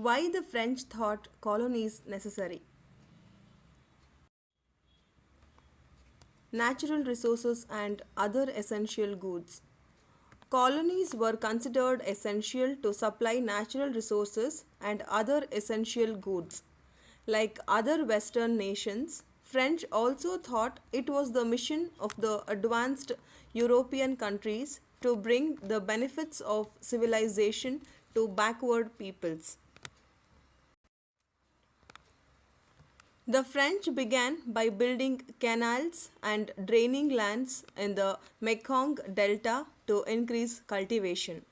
Why the French thought colonies necessary? Natural resources and other essential goods. Colonies were considered essential to supply natural resources and other essential goods. Like other Western nations, French also thought it was the mission of the advanced European countries to bring the benefits of civilization to backward peoples. The French began by building canals and draining lands in the Mekong Delta to increase cultivation.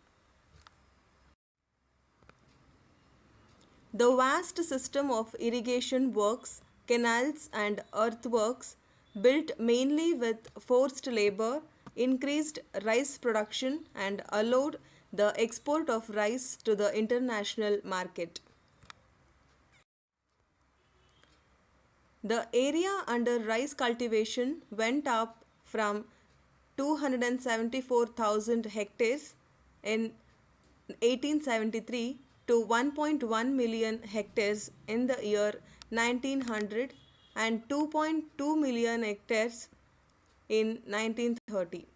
The vast system of irrigation works, canals, and earthworks, built mainly with forced labor, increased rice production and allowed the export of rice to the international market. The area under rice cultivation went up from 274,000 hectares in 1873 to 1.1 million hectares in the year 1900 and 2.2 million hectares in 1930.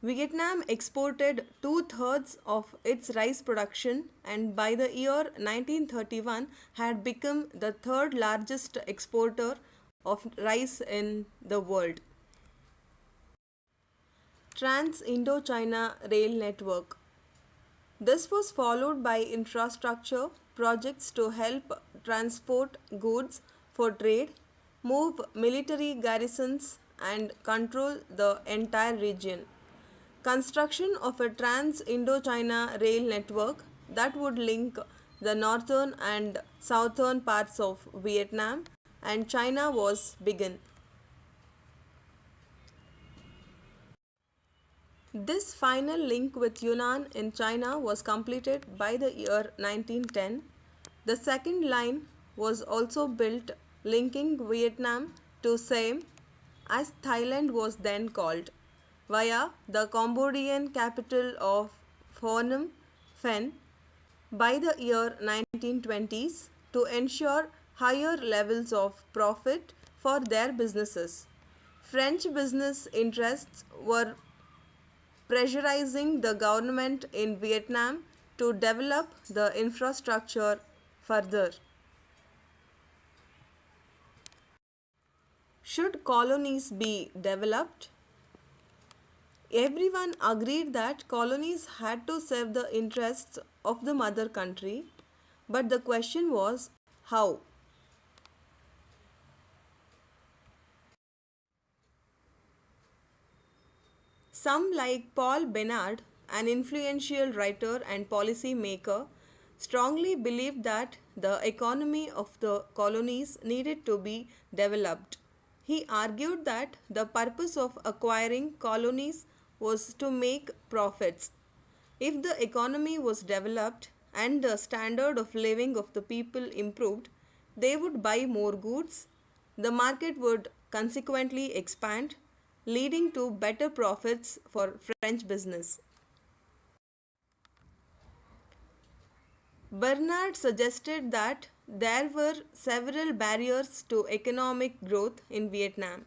Vietnam exported two-thirds of its rice production and by the year 1931 had become the third largest exporter of rice in the world. Trans-Indo-China Rail Network. This was followed by infrastructure projects to help transport goods for trade, move military garrisons and control the entire region. Construction of a trans-Indo-China rail network that would link the northern and southern parts of Vietnam and China was begun. This final link with Yunnan in China was completed by the year 1910. The second line was also built linking Vietnam to Siam, as Thailand was then called, via the Cambodian capital of Phnom Penh by the year 1920s to ensure higher levels of profit for their businesses. French business interests were pressurizing the government in Vietnam to develop the infrastructure further. Should colonies be developed? Everyone agreed that colonies had to serve the interests of the mother country, but the question was how? Some, like Paul Bernard, an influential writer and policy maker, strongly believed that the economy of the colonies needed to be developed. He argued that the purpose of acquiring colonies was to make profits. If the economy was developed and the standard of living of the people improved, they would buy more goods, the market would consequently expand, leading to better profits for French business. Bernard suggested that there were several barriers to economic growth in Vietnam: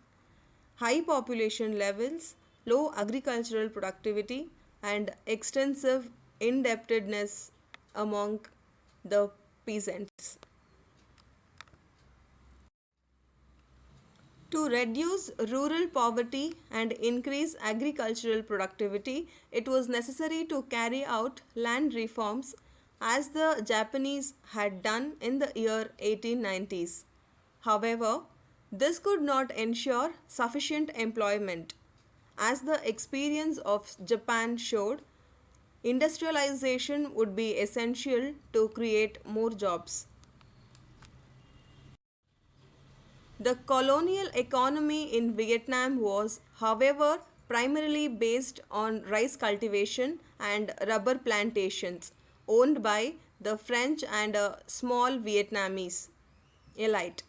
high population levels, low agricultural productivity, and extensive indebtedness among the peasants. To reduce rural poverty and increase agricultural productivity, it was necessary to carry out land reforms as the Japanese had done in the year 1890s. However, this could not ensure sufficient employment. As the experience of Japan showed, industrialization would be essential to create more jobs. The colonial economy in Vietnam was, however, primarily based on rice cultivation and rubber plantations owned by the French and a small Vietnamese elite.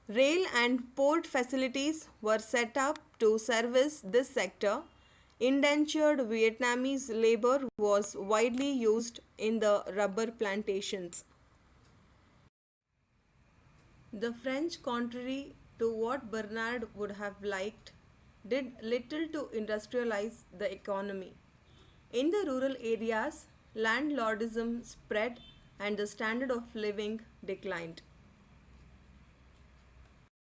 Rail and port facilities were set up to service this sector. Indentured Vietnamese labor was widely used in the rubber plantations. The French, contrary to what Bernard would have liked, did little to industrialize the economy. In the rural areas, landlordism spread and the standard of living declined.